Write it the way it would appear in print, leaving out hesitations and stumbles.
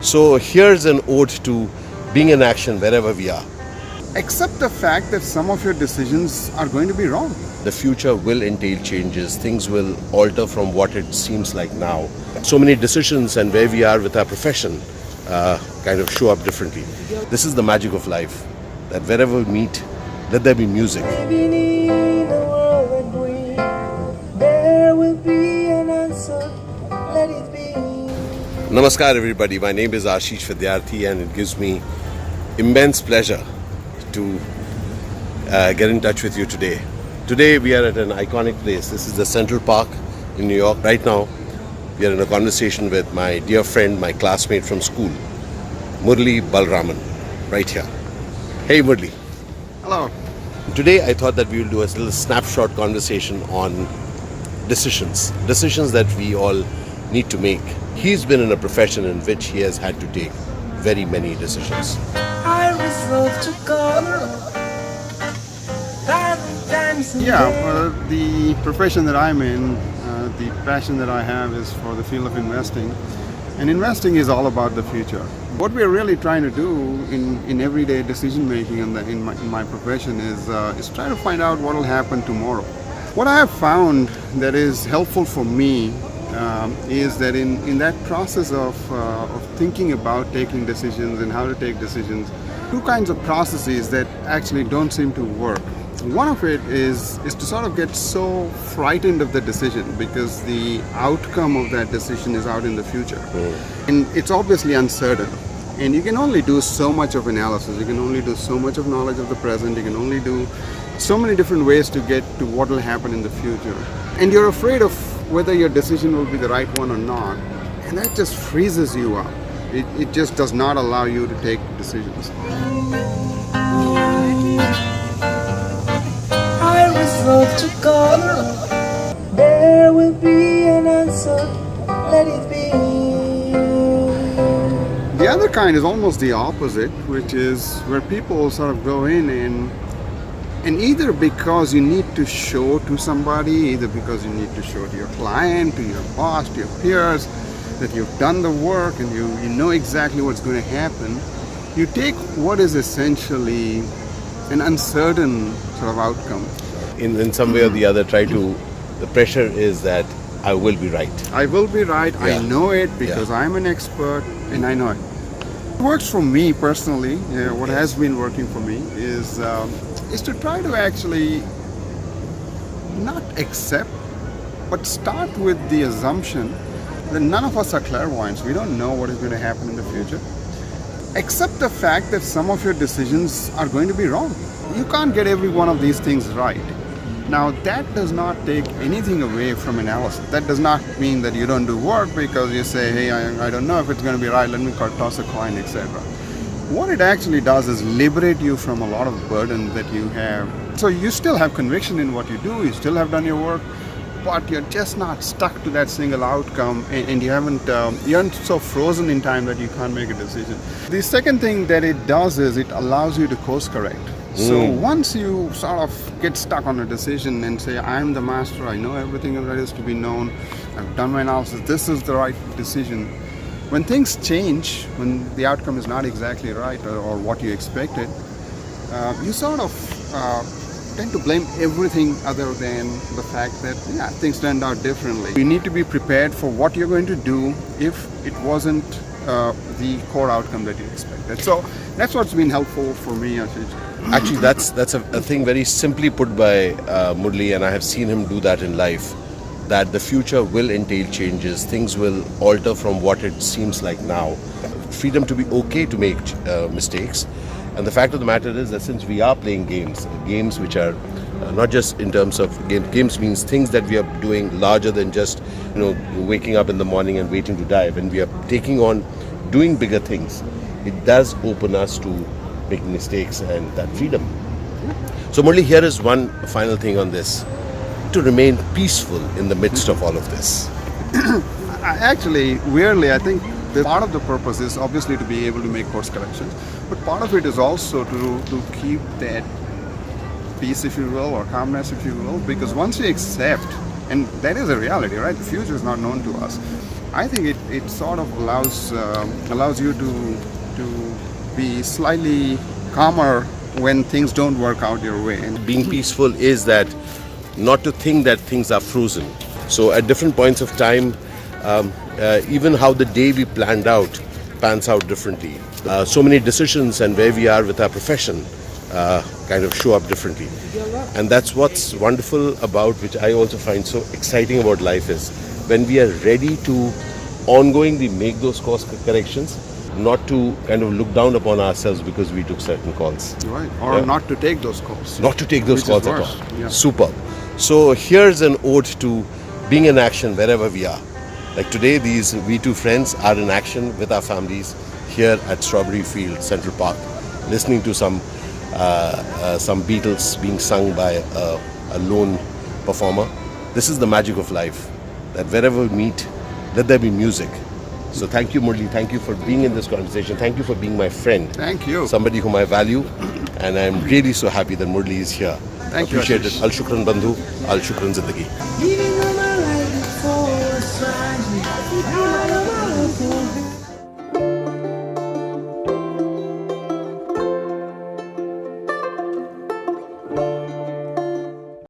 So here's an ode to being in action wherever we are. Accept the fact that some of your decisions are going to be wrong. The future will entail changes. Things will alter from what it seems like now. So many decisions and where we are with our profession kind of show up differently. This is the magic of life, that wherever we meet, let there be music. Namaskar everybody, my name is Ashish Vidyarthi and it gives me immense pleasure to get in touch with you today. Today we are at an iconic place. This is the Central Park in New York. Right now we are in a conversation with my dear friend, my classmate from school, Murali Balaraman, right here. Hey Murali. Hello. Today I thought that we will do a little snapshot conversation on decisions that we all need to make. He's been in a profession in which he has had to take very many decisions. The profession that I'm in, the passion that I have is for the field of investing. And investing is all about the future. What we're really trying to do in everyday decision making in my profession is try to find out what will happen tomorrow. What I have found that is helpful for me is that in that process of thinking about taking decisions and how to take decisions, two kinds of processes that actually don't seem to work. One of it is to sort of get so frightened of the decision because the outcome of that decision is out in the future. And it's obviously uncertain. And you can only do so much of analysis, you can only do so much of knowledge of the present, you can only do so many different ways to get to what will happen in the future. And you're afraid of whether your decision will be the right one or not. And that just freezes you up. It just does not allow you to take decisions. To God, there will be an answer, let it be. The other kind is almost the opposite, which is where people sort of go in and either because you need to show to somebody, either because you need to show to your client, to your boss, to your peers, that you've done the work and you know exactly what's going to happen, you take what is essentially an uncertain sort of outcome. In some way or the other, the pressure is that I will be right. I will be right, Yeah. I know it because I'm an expert and I know it. What works for me personally, what has been working for me is to try to actually not accept, but start with the assumption that none of us are clairvoyants. We don't know what is going to happen in the future. Accept the fact that some of your decisions are going to be wrong. You can't get every one of these things right. Now, that does not take anything away from analysis. That does not mean that you don't do work because you say, hey, I don't know if it's going to be right, let me toss a coin, etc. What it actually does is liberate you from a lot of burden that you have. So you still have conviction in what you do, you still have done your work, but you're just not stuck to that single outcome and you aren't so frozen in time that you can't make a decision. The second thing that it does is it allows you to course correct. So once you sort of get stuck on a decision and say, I'm the master, I know everything that is to be known, I've done my analysis, this is the right decision. When things change, when the outcome is not exactly right or what you expected, you sort of tend to blame everything other than the fact that things turned out differently. You need to be prepared for what you're going to do if it wasn't the core outcome that you expected. So that's what's been helpful for me, Ashish. Actually, that's a thing very simply put by Murali, and I have seen him do that in life, that the future will entail changes. Things will alter from what it seems like now. Freedom to be okay to make mistakes. And the fact of the matter is that since we are playing games which are not just in terms of games means things that we are doing larger than just waking up in the morning and waiting to die. When we are taking on doing bigger things, it does open us to making mistakes and that freedom. So Murali, here is one final thing on this: to remain peaceful in the midst of all of this. Actually, weirdly, I think that part of the purpose is obviously to be able to make course corrections, but part of it is also to keep that peace, if you will, or calmness, if you will, because once you accept, and that is a reality, right? The future is not known to us. I think it sort of allows you to be slightly calmer when things don't work out your way. And Being peaceful is that not to think that things are frozen. So at different points of time, even how the day we planned out pans out differently. So many decisions and where we are with our profession kind of show up differently. And that's what's wonderful about, which I also find so exciting about life, is when we are ready to ongoingly make those course corrections, not to kind of look down upon ourselves because we took certain calls. right, or not to take those calls. Not to take those Which is calls at worse. all. Yeah. Superb. So here's an ode to being in action wherever we are. Like today, these V2 friends are in action with our families here at Strawberry Field, Central Park, listening to some Beatles being sung by a lone performer. This is the magic of life, that wherever we meet, let there be music. So thank you, Murali. Thank you for being in this conversation. Thank you for being my friend. Thank you. Somebody whom I value, and I'm really so happy that Murali is here. Thank you, Appreciate Ashish. it. Al shukran bandhu, al shukran zindagi.